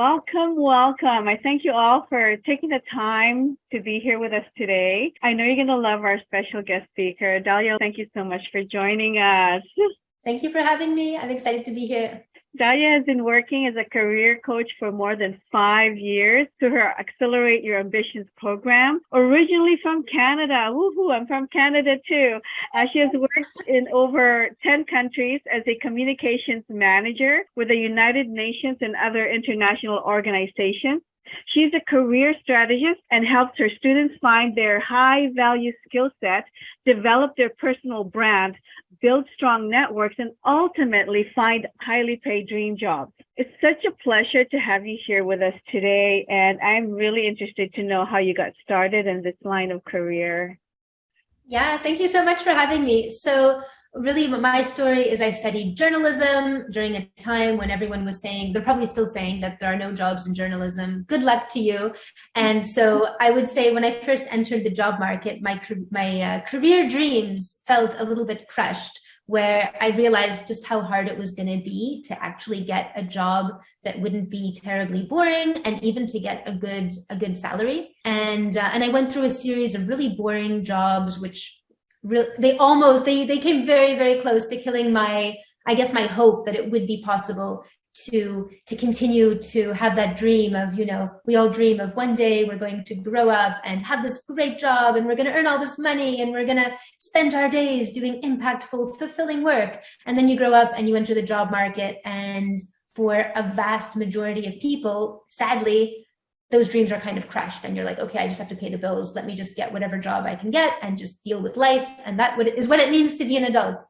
Welcome, welcome. I thank you all for taking the time to be here with us today. I know you're going to love our special guest speaker. Dahlia, thank you so much for joining us. Thank you for having me. I'm excited to be here. Dahlia has been working as a career coach for more than 5 years through her Accelerate Your Ambitions program. Originally from Canada. Woohoo, I'm from Canada too. She has worked in over 10 countries as a communications manager with the United Nations and other international organizations. She's a career strategist and helps her students find their high-value skill set, develop their personal brand, build strong networks, and ultimately find highly paid dream jobs. It's such a pleasure to have you here with us today, and I'm really interested to know how you got started in this line of career. Yeah, thank you so much for having me. So really, my story is I studied journalism during a time when everyone was saying, they're probably still saying that there are no jobs in journalism. Good luck to you. And so I would say when I first entered the job market, my career dreams felt a little bit crushed, where I realized just how hard it was going to be to actually get a job that wouldn't be terribly boring, and even to get a good salary. And I went through a series of really boring jobs, which they came very, very close to killing my hope that it would be possible to continue to have that dream of, we all dream of one day we're going to grow up and have this great job, and we're going to earn all this money, and we're going to spend our days doing impactful, fulfilling work. And then you grow up and you enter the job market, and for a vast majority of people, sadly, those dreams are kind of crushed, and you're like, okay, I just have to pay the bills. Let me just get whatever job I can get and just deal with life. And that is what it means to be an adult.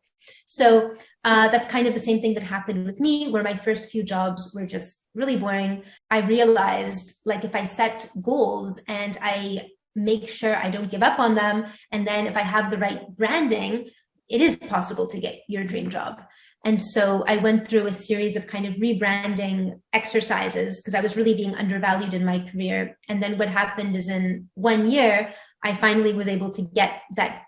So that's kind of the same thing that happened with me, where my first few jobs were just really boring. I realized, like, if I set goals and I make sure I don't give up on them, and then if I have the right branding, it is possible to get your dream job. And so I went through a series of kind of rebranding exercises because I was really being undervalued in my career. And then what happened is, in 1 year, I finally was able to get that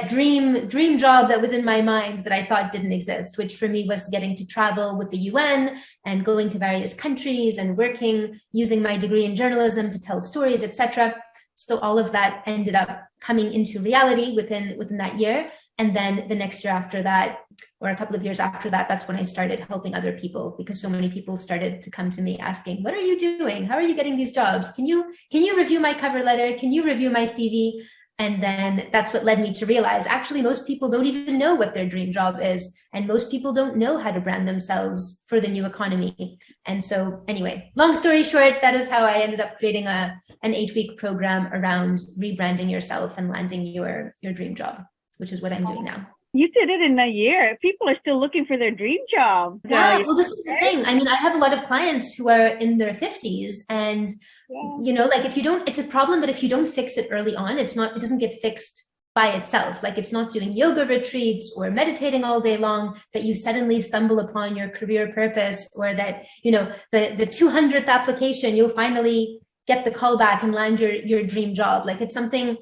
dream job that was in my mind that I thought didn't exist, which for me was getting to travel with the UN and going to various countries and working, using my degree in journalism to tell stories, etc. So all of that ended up coming into reality within that year. And then the next year after that, or a couple of years after that, that's when I started helping other people, because so many people started to come to me asking, what are you doing? How are you getting these jobs? Can you review my cover letter? Can you review my CV? And then that's what led me to realize, actually, most people don't even know what their dream job is. And most people don't know how to brand themselves for the new economy. And so anyway, long story short, that is how I ended up creating an 8-week program around rebranding yourself and landing your dream job, which is what I'm doing now. You did it in a year. People are still looking for their dream job. Yeah, well, this is the thing. I mean, I have a lot of clients who are in their 50s, and like, if you don't, it's a problem that if you don't fix it early on, it doesn't get fixed by itself. Like, it's not doing yoga retreats or meditating all day long that you suddenly stumble upon your career purpose, or that, the 200th application, you'll finally get the call back and land your dream job. Like, it's something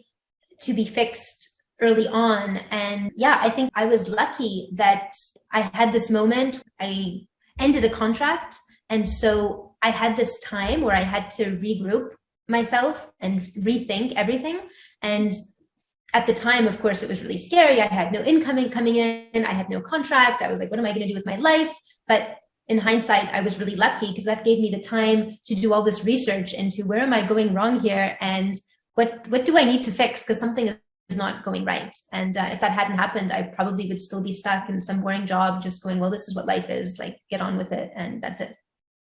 to be fixed early on. And yeah, I think I was lucky that I had this moment. I ended a contract. And so I had this time where I had to regroup myself and rethink everything. And at the time, of course, it was really scary. I had no income coming in. I had no contract. I was like, what am I going to do with my life? But in hindsight, I was really lucky, because that gave me the time to do all this research into where am I going wrong here, and what do I need to fix, because something is not going right. And if that hadn't happened, I probably would still be stuck in some boring job, just going, well, this is what life is, like, get on with it. And that's it.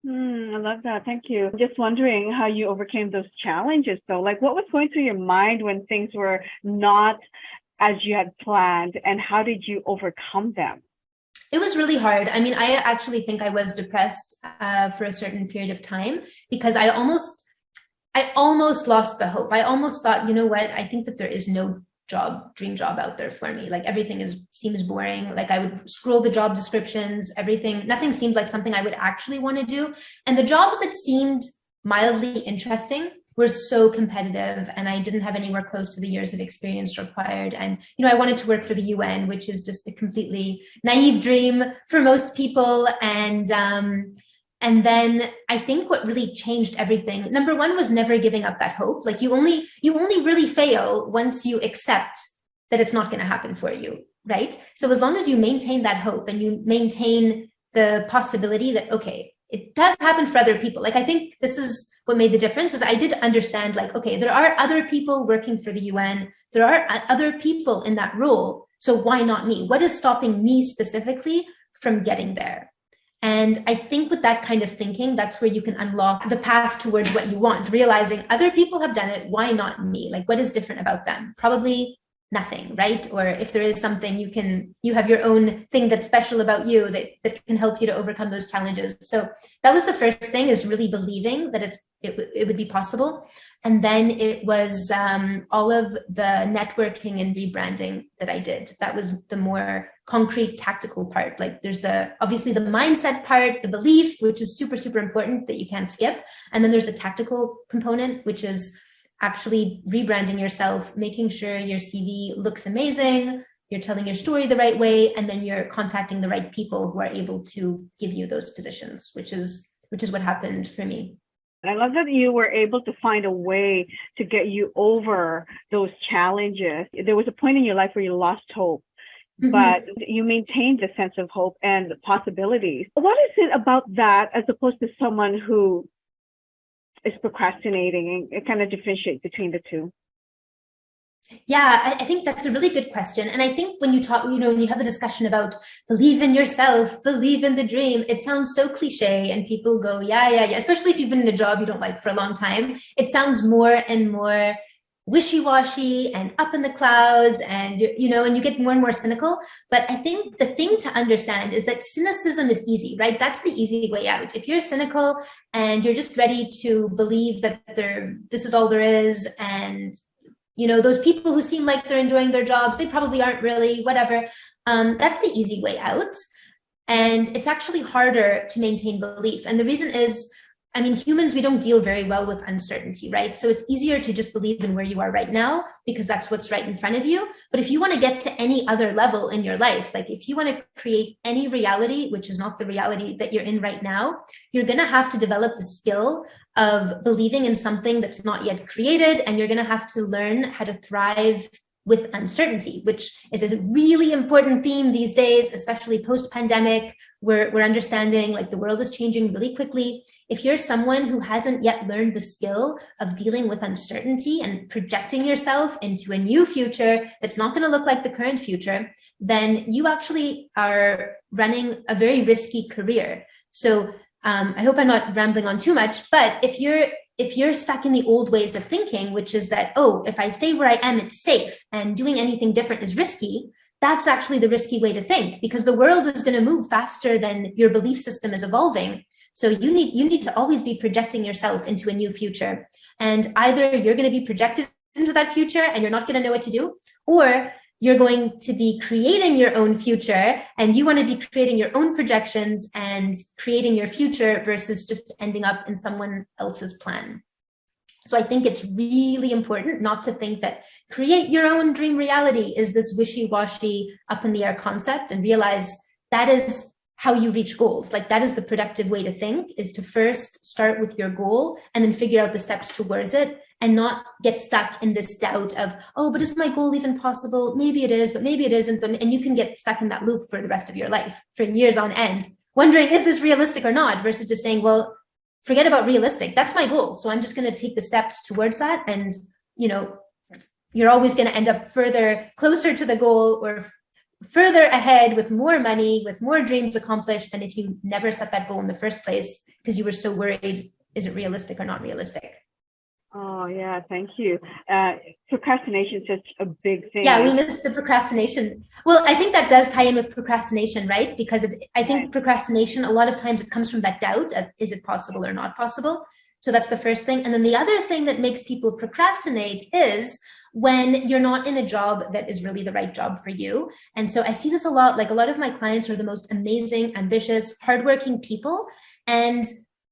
I love that. Thank you. I'm just wondering how you overcame those challenges, though. Like, what was going through your mind when things were not as you had planned, and how did you overcome them? It was really hard. I mean, I actually think I was depressed for a certain period of time, because I almost lost the hope. I almost thought, you know what, I think that there is no dream job out there for me. Like, everything seems boring. Like, I would scroll the job descriptions, nothing seemed like something I would actually want to do. And the jobs that seemed mildly interesting were so competitive, and I didn't have anywhere close to the years of experience required. And, I wanted to work for the UN, which is just a completely naive dream for most people. And And then I think what really changed everything, number one, was never giving up that hope. Like you only really fail once you accept that it's not going to happen for you, right? So as long as you maintain that hope and you maintain the possibility that, okay, it does happen for other people. Like, I think this is what made the difference, is I did understand, like, okay, there are other people working for the UN. There are other people in that role. So why not me? What is stopping me specifically from getting there? And I think with that kind of thinking, that's where you can unlock the path towards what you want, realizing other people have done it. Why not me? Like, what is different about them? Probably nothing, right? Or if there is something, you have your own thing that's special about you that can help you to overcome those challenges. So that was the first thing, is really believing that it would be possible. And then it was all of the networking and rebranding that I did. That was the more concrete, tactical part. Like, there's obviously the mindset part, the belief, which is super, super important that you can't skip. And then there's the tactical component, which is actually rebranding yourself, making sure your CV looks amazing, you're telling your story the right way, and then you're contacting the right people who are able to give you those positions, which is what happened for me. I love that you were able to find a way to get you over those challenges. There was a point in your life where you lost hope, but you maintained the sense of hope and possibilities. What is it about that, as opposed to someone who is procrastinating, and it kind of differentiates between the two? Yeah, I think that's a really good question. And I think when you talk, when you have the discussion about believe in yourself, believe in the dream, it sounds so cliche, and people go, yeah. Especially if you've been in a job you don't like for a long time, it sounds more and more wishy-washy and up in the clouds, and and you get more and more cynical. But I think the thing to understand is that cynicism is easy, right? That's the easy way out. If you're cynical and you're just ready to believe that this is all there is, and those people who seem like they're enjoying their jobs, they probably aren't really, whatever. That's the easy way out. And it's actually harder to maintain belief. And the reason is, humans, we don't deal very well with uncertainty, right? So it's easier to just believe in where you are right now, because that's what's right in front of you. But if you want to get to any other level in your life, like if you want to create any reality, which is not the reality that you're in right now, you're going to have to develop the skill of believing in something that's not yet created. And you're going to have to learn how to thrive with uncertainty, which is a really important theme these days, especially post-pandemic. We're understanding, like, the world is changing really quickly. If you're someone who hasn't yet learned the skill of dealing with uncertainty and projecting yourself into a new future that's not going to look like the current future, then you actually are running a very risky career. So I hope I'm not rambling on too much, but if you're stuck in the old ways of thinking, which is that, if I stay where I am, it's safe, and doing anything different is risky, that's actually the risky way to think, because the world is going to move faster than your belief system is evolving. So you need to always be projecting yourself into a new future. And either you're going to be projected into that future and you're not going to know what to do, or you're going to be creating your own future, and you want to be creating your own projections and creating your future versus just ending up in someone else's plan. So I think it's really important not to think that create your own dream reality is this wishy-washy, up in the air concept, and realize that is how you reach goals. Like, that is the productive way to think, is to first start with your goal and then figure out the steps towards it, and not get stuck in this doubt of, but is my goal even possible? Maybe it is, but maybe it isn't. And you can get stuck in that loop for the rest of your life, for years on end, wondering, is this realistic or not? Versus just saying, well, forget about realistic. That's my goal. So I'm just going to take the steps towards that. And, you're always going to end up closer to the goal, or further ahead with more money, with more dreams accomplished, than if you never set that goal in the first place, because you were so worried, is it realistic or not realistic? Oh, yeah. Thank you. Procrastination is such a big thing. Yeah, we missed the procrastination. Well, I think that does tie in with procrastination, right? Because I think procrastination, a lot of times it comes from that doubt of, is it possible or not possible? So that's the first thing. And then the other thing that makes people procrastinate is when you're not in a job that is really the right job for you. And so I see this a lot. Like, a lot of my clients are the most amazing, ambitious, hardworking people, and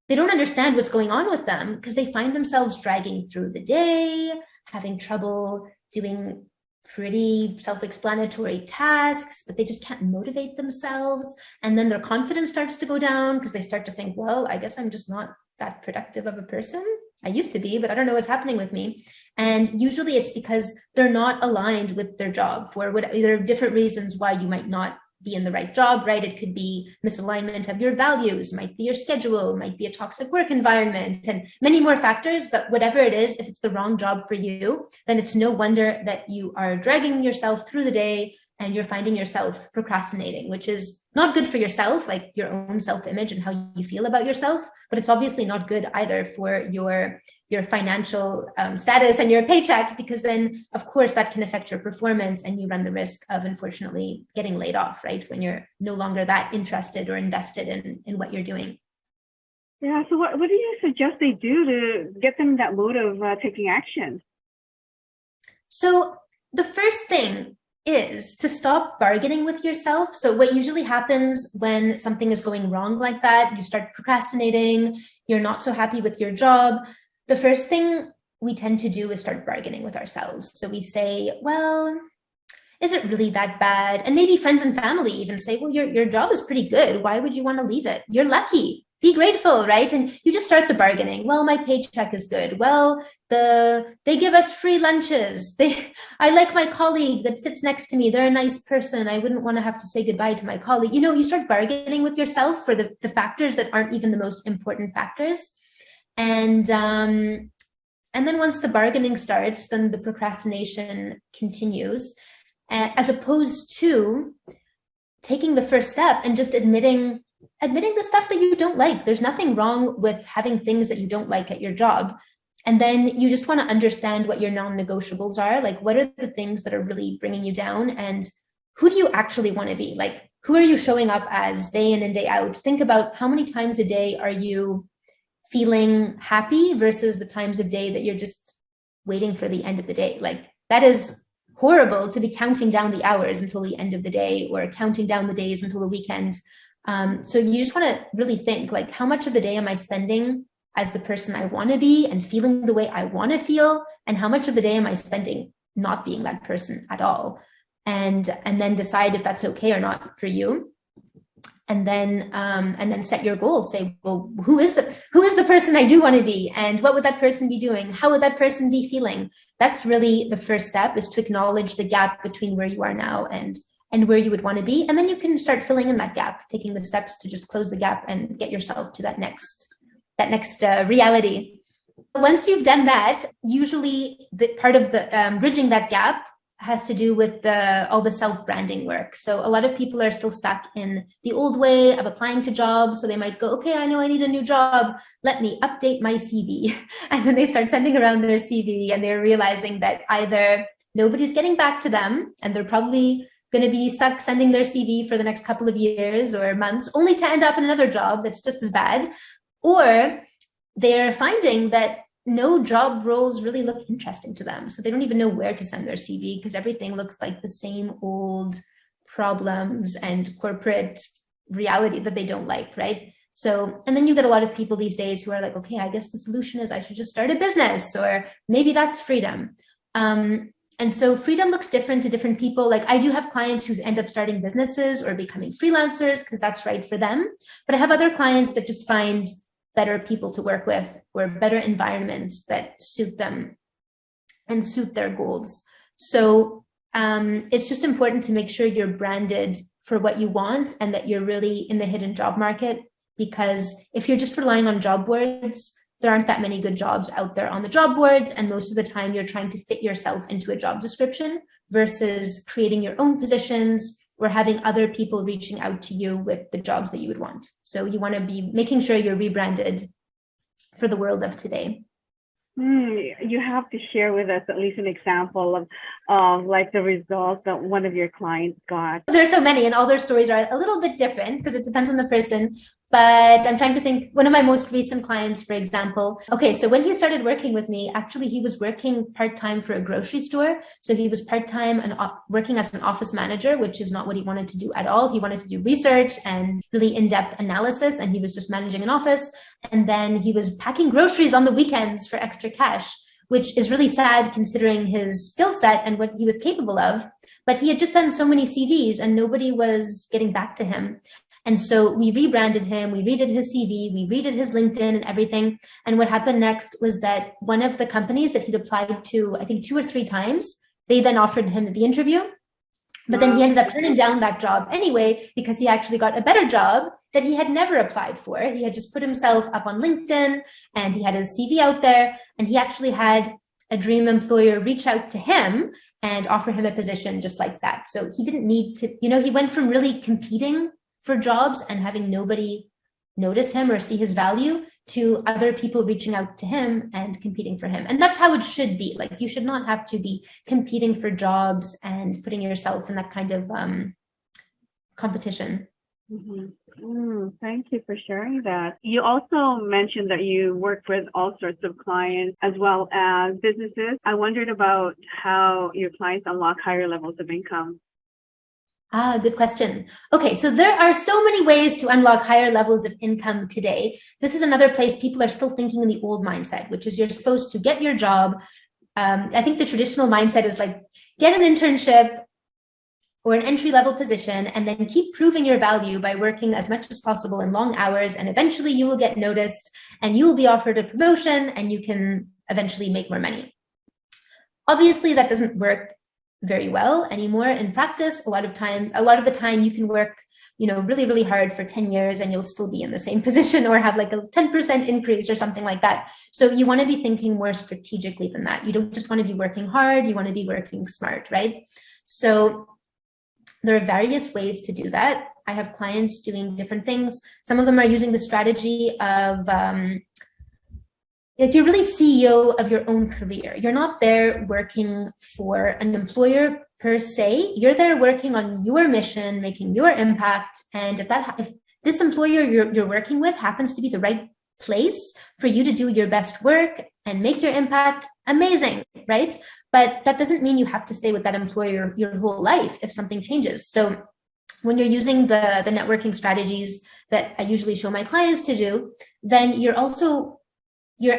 they don't understand what's going on with them, because they find themselves dragging through the day, having trouble doing pretty self-explanatory tasks, but they just can't motivate themselves. And then their confidence starts to go down because they start to think, well, I guess I'm just not that productive of a person. I used to be, but I don't know what's happening with me. And usually it's because they're not aligned with their job for what there are different reasons why you might not be in the right job, right? It could be misalignment of your values, might be your schedule, might be a toxic work environment, and many more factors. But whatever it is, if it's the wrong job for you, then it's no wonder that you are dragging yourself through the day and you're finding yourself procrastinating, which is not good for yourself, like your own self-image and how you feel about yourself, but it's obviously not good either for your financial status and your paycheck, because then of course that can affect your performance and you run the risk of unfortunately getting laid off, right? When you're no longer that interested or invested in what you're doing. Yeah. So what do you suggest they do to get them that mode of taking action? So the first thing is to stop bargaining with yourself. So what usually happens when something is going wrong like that, you start procrastinating, you're not so happy with your job, the first thing we tend to do is start bargaining with ourselves. So we say, well, is it really that bad? And maybe friends and family even say, well, your job is pretty good. Why would you want to leave it? You're lucky. Be grateful, right? And you just start the bargaining. Well, my paycheck is good. Well, they give us free lunches. I like my colleague that sits next to me. They're a nice person. I wouldn't want to have to say goodbye to my colleague. You know, you start bargaining with yourself for the factors that aren't even the most important factors. And then once the bargaining starts, then the procrastination continues, as opposed to taking the first step and just admitting the stuff that you don't like. There's nothing wrong with having things that you don't like at your job. And then you just want to understand what your non-negotiables are. Like, what are the things that are really bringing you down? And who do you actually want to be? Like, who are you showing up as day in and day out? Think about how many times a day are you feeling happy versus the times of day that you're just waiting for the end of the day. Like, that is horrible to be counting down the hours until the end of the day or counting down the days until the weekend. So you just want to really think, like, how much of the day am I spending as the person I want to be and feeling the way I want to feel? And how much of the day am I spending not being that person at all? And then decide if that's okay or not for you. And then set your goal. Say, well, who is the person I do want to be? And what would that person be doing? How would that person be feeling? That's really the first step, is to acknowledge the gap between where you are now and where you would want to be. And then you can start filling in that gap, taking the steps to just close the gap and get yourself to that next reality. Once you've done that, usually the part of the bridging that gap has to do with all the self-branding work. So a lot of people are still stuck in the old way of applying to jobs. So they might go, okay, I know I need a new job. Let me update my CV. And then they start sending around their CV and they're realizing that either nobody's getting back to them and they're probably going to be stuck sending their CV for the next couple of years or months, only to end up in another job that's just as bad. Or they're finding that no job roles really look interesting to them. So they don't even know where to send their CV because everything looks like the same old problems and corporate reality that they don't like, right? So, and then you get a lot of people these days who are like, okay, I guess the solution is I should just start a business, or maybe that's freedom. And so freedom looks different to different people. Like, I do have clients who end up starting businesses or becoming freelancers because that's right for them. But I have other clients that just find better people to work with or better environments that suit them and suit their goals. So it's just important to make sure you're branded for what you want and that you're really in the hidden job market, because if you're just relying on job boards, there aren't that many good jobs out there on the job boards. And most of the time you're trying to fit yourself into a job description versus creating your own positions or having other people reaching out to you with the jobs that you would want. So you want to be making sure you're rebranded for the world of today. You have to share with us at least an example of like the results that one of your clients got. There's so many, and all their stories are a little bit different because it depends on the person. But I'm trying to think, one of my most recent clients, for example. Okay, so when he started working with me, actually, he was working part-time for a grocery store. So he was part-time and working as an office manager, which is not what he wanted to do at all. He wanted to do research and really in-depth analysis, and he was just managing an office. And then he was packing groceries on the weekends for extra cash, which is really sad considering his skill set and what he was capable of. But he had just sent so many CVs and nobody was getting back to him. And so we rebranded him, we redid his CV, we redid his LinkedIn and everything. And what happened next was that one of the companies that he'd applied to, I think 2 or 3 times, they then offered him the interview. But then he ended up turning down that job anyway, because he actually got a better job that he had never applied for. He had just put himself up on LinkedIn and he had his CV out there, and he actually had a dream employer reach out to him and offer him a position just like that. So he didn't need to, he went from really competing for jobs and having nobody notice him or see his value to other people reaching out to him and competing for him. And that's how it should be. Like, you should not have to be competing for jobs and putting yourself in that kind of competition. Thank you for sharing that. You also mentioned that you work with all sorts of clients as well as businesses. I wondered about how your clients unlock higher levels of income. Good question. Okay, so there are so many ways to unlock higher levels of income today. This is another place people are still thinking in the old mindset, which is you're supposed to get your job. I think the traditional mindset is like, get an internship or an entry-level position and then keep proving your value by working as much as possible in long hours, and eventually you will get noticed and you will be offered a promotion and you can eventually make more money. Obviously, that doesn't work very well anymore in practice. A lot of the time you can work, really, really hard for 10 years and you'll still be in the same position or have like a 10% increase or something like that. So you want to be thinking more strategically than that. You don't just want to be working hard, you want to be working smart, right? So there are various ways to do that. I have clients doing different things. Some of them are using the strategy of, if you're really CEO of your own career, you're not there working for an employer per se. You're there working on your mission, making your impact. And if this employer you're working with happens to be the right place for you to do your best work and make your impact, amazing, right? But that doesn't mean you have to stay with that employer your whole life if something changes. So when you're using the networking strategies that I usually show my clients to do, then you're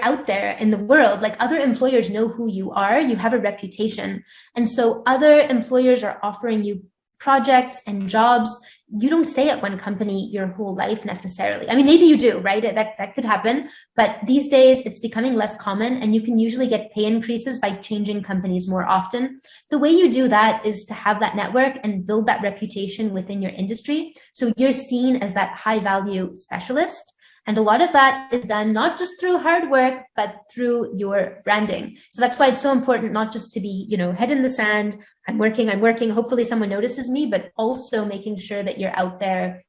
out there in the world, like other employers know who you are, you have a reputation. And so other employers are offering you projects and jobs. You don't stay at one company your whole life necessarily. I mean, maybe you do, right? That could happen. But these days it's becoming less common and you can usually get pay increases by changing companies more often. The way you do that is to have that network and build that reputation within your industry. So you're seen as that high value specialist. And a lot of that is done not just through hard work, but through your branding. So that's why it's so important not just to be, head in the sand, I'm working, hopefully someone notices me, but also making sure that you're out there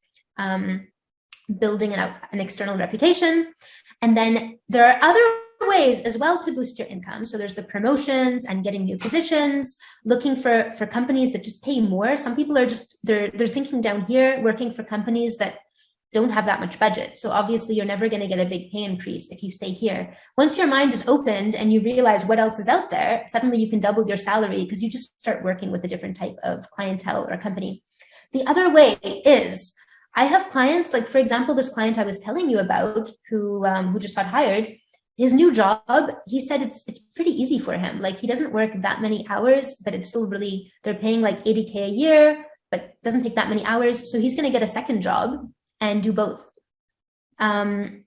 building an external reputation. And then there are other ways as well to boost your income. So there's the promotions and getting new positions, looking for companies that just pay more. Some people are they're thinking down here, working for companies that don't have that much budget. So obviously you're never going to get a big pay increase if you stay here. Once your mind is opened and you realize what else is out there, suddenly you can double your salary because you just start working with a different type of clientele or company. The other way is I have clients, like for example, this client I was telling you about who just got hired, his new job, he said it's pretty easy for him. Like he doesn't work that many hours, but it's still they're paying like 80K a year, but doesn't take that many hours. So he's going to get a second job and do both. And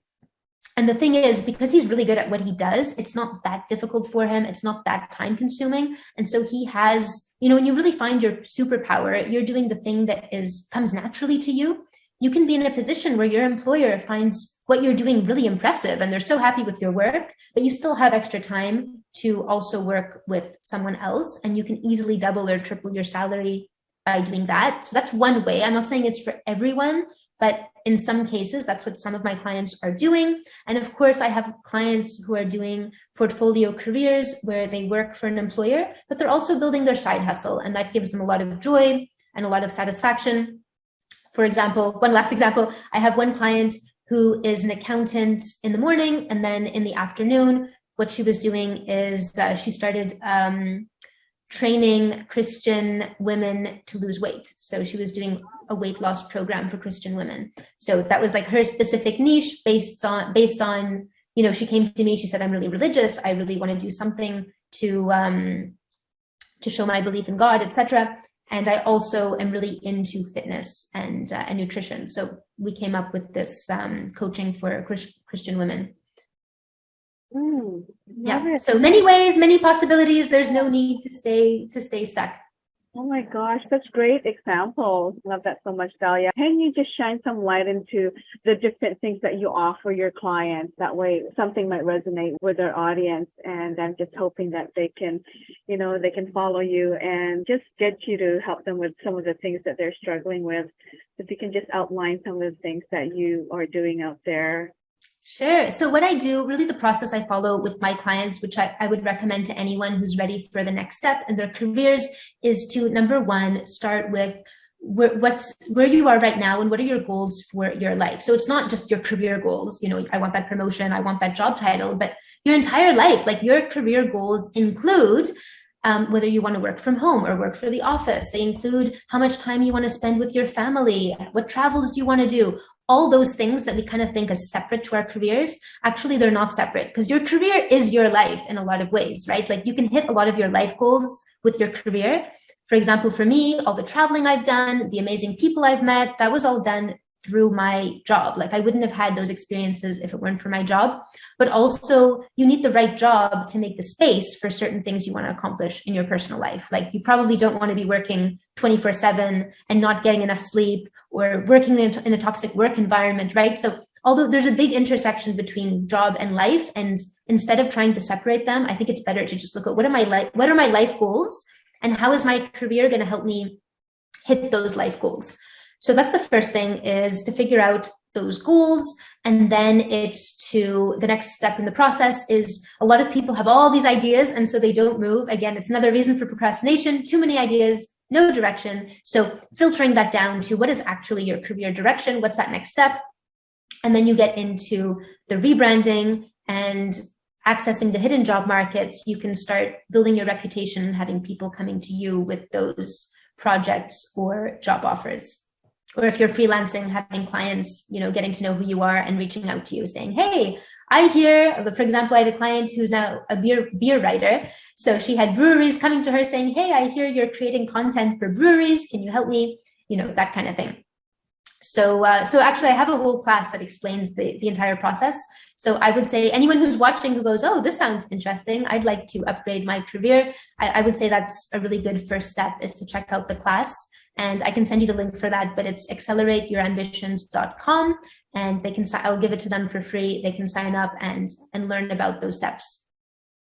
the thing is, because he's really good at what he does, it's not that difficult for him. It's not that time consuming. And so he has, when you really find your superpower, you're doing the thing that comes naturally to you. You can be in a position where your employer finds what you're doing really impressive and they're so happy with your work, but you still have extra time to also work with someone else. And you can easily double or triple your salary by doing that. So that's one way. I'm not saying it's for everyone, but in some cases, that's what some of my clients are doing. And of course, I have clients who are doing portfolio careers where they work for an employer, but they're also building their side hustle. And that gives them a lot of joy and a lot of satisfaction. For example, one last example, I have one client who is an accountant in the morning, and then in the afternoon, what she was doing is she started training Christian women to lose weight. So she was doing a weight loss program for Christian women. So that was like her specific niche based on she came to me, she said, I'm really religious. I really want to do something to show my belief in God, etc. And I also am really into fitness and nutrition. So we came up with this coaching for Christian women. Yeah. So many ways, many possibilities. There's no need to stay stuck. Oh my gosh, such great examples. Love that so much, Dahlia. Can you just shine some light into the different things that you offer your clients? That way something might resonate with their audience. And I'm just hoping that they can follow you and just get you to help them with some of the things that they're struggling with. If you can just outline some of the things that you are doing out there. Sure. So what I do, really the process I follow with my clients, which I would recommend to anyone who's ready for the next step in their careers, is to, number one, start with where you are right now and what are your goals for your life. So it's not just your career goals, I want that promotion, I want that job title, but your entire life, like your career goals include whether you want to work from home or work for the office. They include how much time you want to spend with your family, what travels do you want to do. All those things that we kind of think as separate to our careers, actually, they're not separate, because your career is your life in a lot of ways, right? Like you can hit a lot of your life goals with your career. For example, for me, all the traveling I've done, the amazing people I've met, that was all done through my job. Like I wouldn't have had those experiences if it weren't for my job. But also you need the right job to make the space for certain things you want to accomplish in your personal life. Like you probably don't want to be working 24/7 and not getting enough sleep, or working in a toxic work environment, right? So although there's a big intersection between job and life, and instead of trying to separate them, I think it's better to just look at what are my life goals, and how is my career going to help me hit those life goals. So that's the first thing, is to figure out those goals. And then the next step in the process is, a lot of people have all these ideas and so they don't move. Again, it's another reason for procrastination, too many ideas, no direction. So filtering that down to what is actually your career direction, what's that next step? And then you get into the rebranding and accessing the hidden job markets. You can start building your reputation and having people coming to you with those projects or job offers. Or if you're freelancing, having clients, getting to know who you are and reaching out to you saying, hey, I hear, for example, I had a client who's now a beer writer. So she had breweries coming to her saying, hey, I hear you're creating content for breweries. Can you help me? That kind of thing. So actually I have a whole class that explains the entire process. So I would say anyone who's watching who goes, oh, this sounds interesting, I'd like to upgrade my career, I would say that's a really good first step, is to check out the class. And I can send you the link for that, but it's accelerateYourAmbitions.com, and I'll give it to them for free. They can sign up and learn about those steps.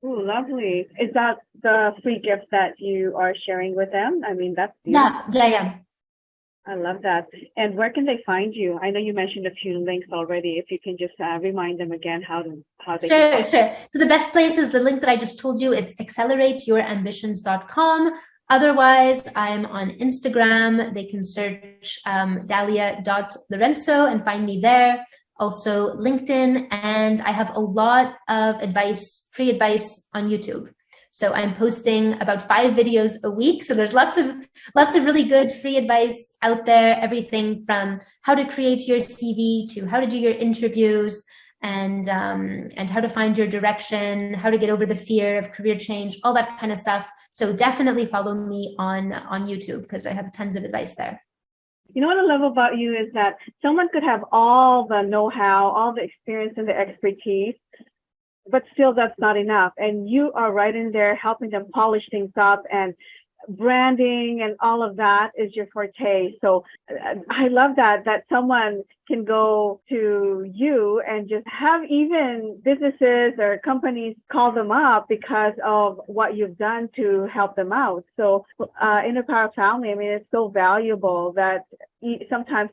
Oh, lovely. Is that the free gift that you are sharing with them? I mean, that's beautiful. Yeah. I love that. And where can they find you? I know you mentioned a few links already. If you can just remind them again how they Sure. So the best place is the link that I just told you. It's accelerateYourAmbitions.com. Otherwise, I'm on Instagram. They can search Dahlia.Lorenzo and find me there. Also LinkedIn, and I have a lot of free advice on YouTube. So I'm posting about 5 videos a week. So there's lots of really good free advice out there. Everything from how to create your CV to how to do your interviews, and how to find your direction, how to get over the fear of career change, all that kind of stuff. So definitely follow me on YouTube, because I have tons of advice there. You know what I love about you is that someone could have all the know-how, all the experience and the expertise, but still that's not enough. And you are right in there helping them polish things up, and branding and all of that is your forte. So I love that someone can go to you and just have even businesses or companies call them up because of what you've done to help them out. So Inner Power Family, I mean, it's so valuable that sometimes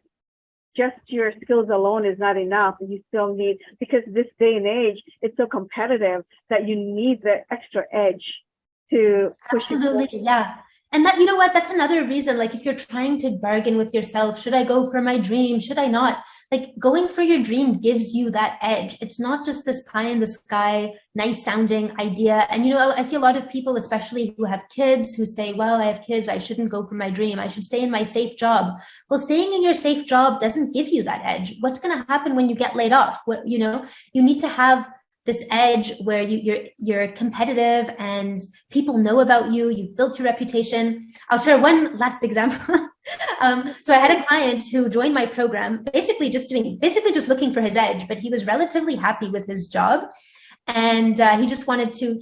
just your skills alone is not enough. You still need, because this day and age, it's so competitive that you need the extra edge to push. Absolutely, yeah. And that, you know what, that's another reason, like if you're trying to bargain with yourself, should I go for my dream? Should I not? Like going for your dream gives you that edge. It's not just this pie in the sky, nice sounding idea. And, I see a lot of people, especially who have kids, who say, well, I have kids, I shouldn't go for my dream. I should stay in my safe job. Well, staying in your safe job doesn't give you that edge. What's going to happen when you get laid off? You need to have this edge where you're competitive and people know about you, you've built your reputation. I'll share one last example. So I had a client who joined my program, basically just looking for his edge, but he was relatively happy with his job. And he just wanted to,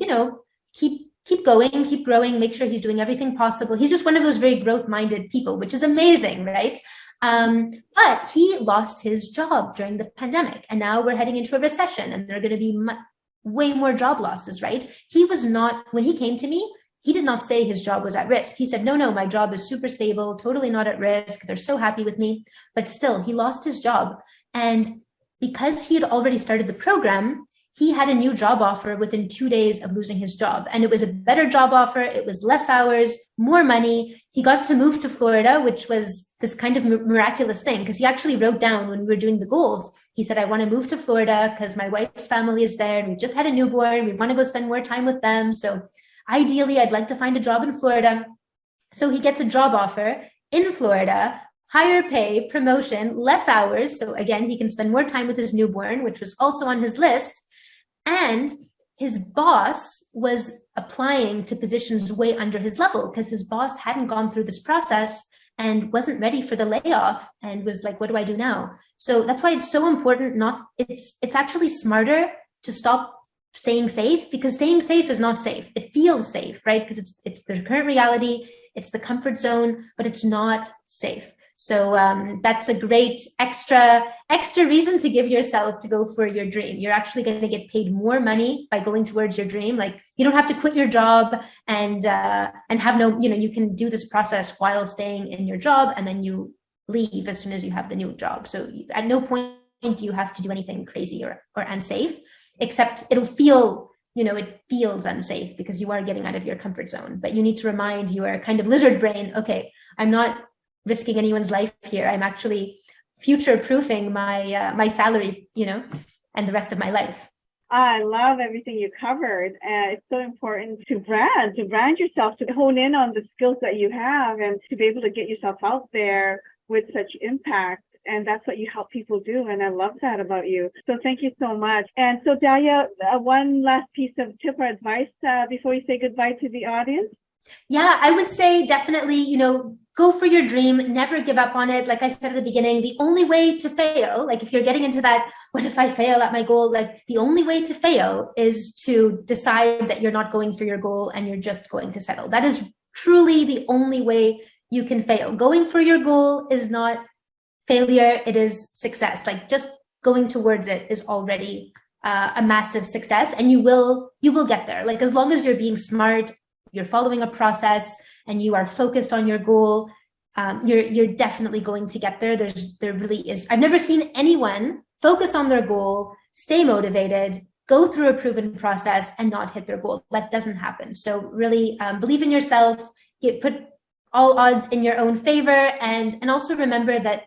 keep going, keep growing, make sure he's doing everything possible. He's just one of those very growth-minded people, which is amazing, right? But he lost his job during the pandemic, and now we're heading into a recession, and there are going to be way more job losses, right? When he came to me, he did not say his job was at risk. He said, no, my job is super stable, totally not at risk. They're so happy with me. But still, he lost his job. And because he had already started the program, he had a new job offer within 2 days of losing his job. And it was a better job offer. It was less hours, more money. He got to move to Florida, which was this kind of miraculous thing, because he actually wrote down when we were doing the goals, he said, I want to move to Florida because my wife's family is there. And we just had a newborn. We want to go spend more time with them. So ideally, I'd like to find a job in Florida. So he gets a job offer in Florida, higher pay, promotion, less hours. So again, he can spend more time with his newborn, which was also on his list. And his boss was applying to positions way under his level because his boss hadn't gone through this process and wasn't ready for the layoff and was like, what do I do now? So that's why it's so important. It's actually smarter to stop staying safe, because staying safe is not safe. It feels safe, right? Because it's the current reality, it's the comfort zone, but it's not safe. So that's a great extra reason to give yourself to go for your dream. You're actually going to get paid more money by going towards your dream. Like, you don't have to quit your job and have no, you can do this process while staying in your job, and then you leave as soon as you have the new job. So at no point do you have to do anything crazy or unsafe, except it'll feel, it feels unsafe because you are getting out of your comfort zone. But you need to remind your kind of lizard brain, okay, I'm not risking anyone's life here. I'm actually future-proofing my salary, and the rest of my life. I love everything you covered. It's so important to brand yourself, to hone in on the skills that you have, and to be able to get yourself out there with such impact. And that's what you help people do. And I love that about you. So thank you so much. And so Dalia, one last piece of tip or advice before you say goodbye to the audience? Yeah, I would say definitely, go for your dream, never give up on it. Like I said at the beginning, the only way to fail, like if you're getting into that, what if I fail at my goal? Like the only way to fail is to decide that you're not going for your goal and you're just going to settle. That is truly the only way you can fail. Going for your goal is not failure, it is success. Like just going towards it is already a massive success, and you will get there. Like as long as you're being smart, you're following a process, and you are focused on your goal, you're definitely going to get there. There really is. I've never seen anyone focus on their goal, stay motivated, go through a proven process, and not hit their goal. That doesn't happen. So really believe in yourself, put all odds in your own favor, and also remember that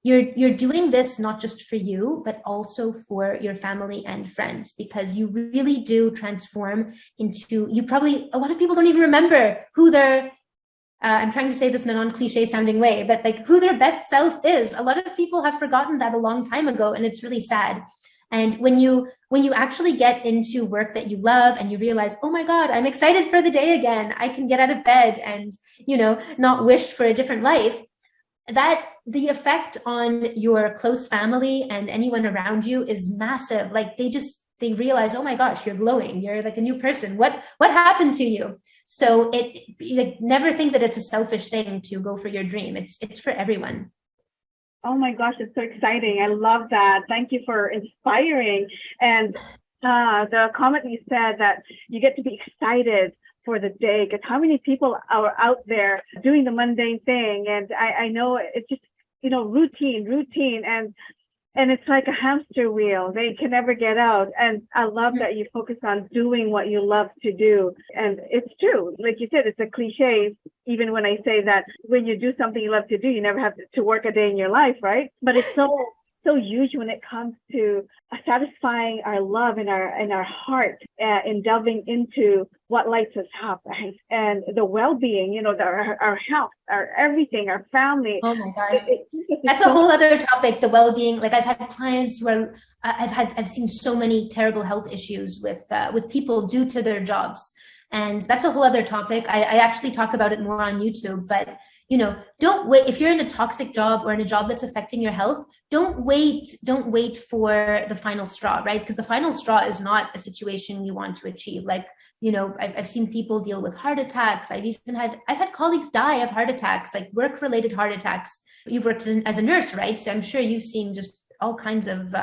you're doing this not just for you, but also for your family and friends, because you really do transform into, a lot of people don't even remember who their, I'm trying to say this in a non-cliche sounding way, but like who their best self is. A lot of people have forgotten that a long time ago, and it's really sad. And when you actually get into work that you love and you realize, oh my God, I'm excited for the day again, I can get out of bed and, not wish for a different life, that the effect on your close family and anyone around you is massive. Like they realize, oh my gosh, you're glowing. You're like a new person. What happened to you? So never think that it's a selfish thing to go for your dream. It's for everyone. Oh my gosh, it's so exciting. I love that. Thank you for inspiring. And the comment you said that you get to be excited for the day, because how many people are out there doing the mundane thing? And I know it's just, routine. And it's like a hamster wheel. They can never get out. And I love that you focus on doing what you love to do. And it's true. Like you said, it's a cliche, even when I say that when you do something you love to do, you never have to work a day in your life, right? But it's so so huge when it comes to satisfying our love in our heart, in delving into what lights us up, and the well-being, our health, our everything, our family. Oh my gosh. That's a whole other topic, the well-being. Like I've had clients who are, I've seen so many terrible health issues with people due to their jobs. And that's a whole other topic. I actually talk about it more on YouTube, but don't wait. If you're in a toxic job or in a job that's affecting your health, don't wait for the final straw, right? Because the final straw is not a situation you want to achieve. Like, I've seen people deal with heart attacks. I've had colleagues die of heart attacks, like work-related heart attacks. You've worked as a nurse, right? So I'm sure you've seen just all kinds of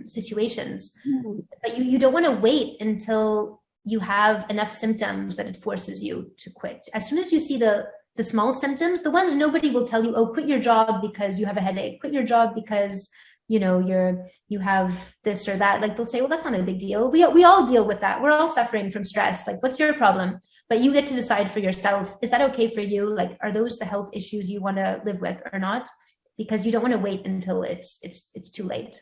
situations. Mm-hmm. But you don't want to wait until you have enough symptoms that it forces you to quit. As soon as you see the small symptoms, the ones nobody will tell you, oh, quit your job because you have a headache, quit your job because you have this or that. Like they'll say, well, that's not a big deal. We all deal with that. We're all suffering from stress. Like, what's your problem? But you get to decide for yourself. Is that okay for you? Like, are those the health issues you want to live with or not? Because you don't want to wait until it's too late.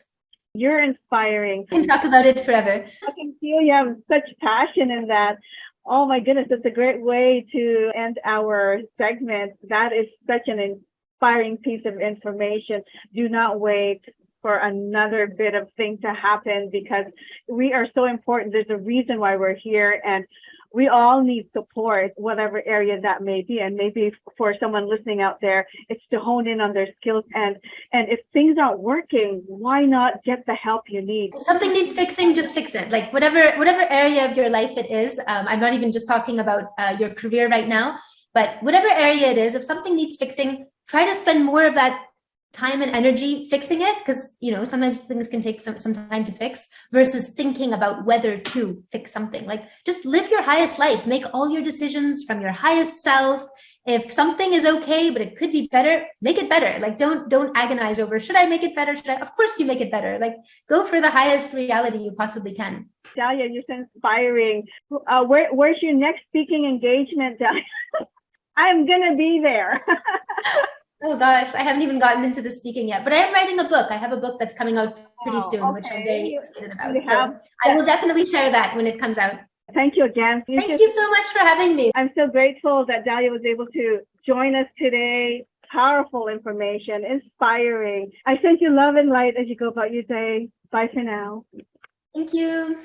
You're inspiring. I can talk about it forever. I can feel you have such passion in that. Oh my goodness, it's a great way to end our segment. That is such an inspiring piece of information. Do not wait for another bit of thing to happen, because we are so important. There's a reason why we're here, and we all need support, whatever area that may be. And maybe for someone listening out there, it's to hone in on their skills. And if things aren't working, why not get the help you need? If something needs fixing, just fix it. Like whatever area of your life it is. I'm not even just talking about your career right now, but whatever area it is, if something needs fixing, try to spend more of that time and energy fixing it, because sometimes things can take some time to fix, versus thinking about whether to fix something. Like, just live your highest life, make all your decisions from your highest self. If something is okay but it could be better, make it better. Like, don't agonize over, should I make it better? Of course you make it better. Like, go for the highest reality you possibly can. Dahlia, you're so inspiring. Where's your next speaking engagement, Dahlia? I'm gonna be there. Oh gosh, I haven't even gotten into the speaking yet, but I am writing a book. I have a book that's coming out pretty soon, which I'm very excited about. So I will definitely share that when it comes out. Thank you again. Thank you so much for having me. I'm so grateful that Dahlia was able to join us today. Powerful information, inspiring. I send you love and light as you go about your day. Bye for now. Thank you.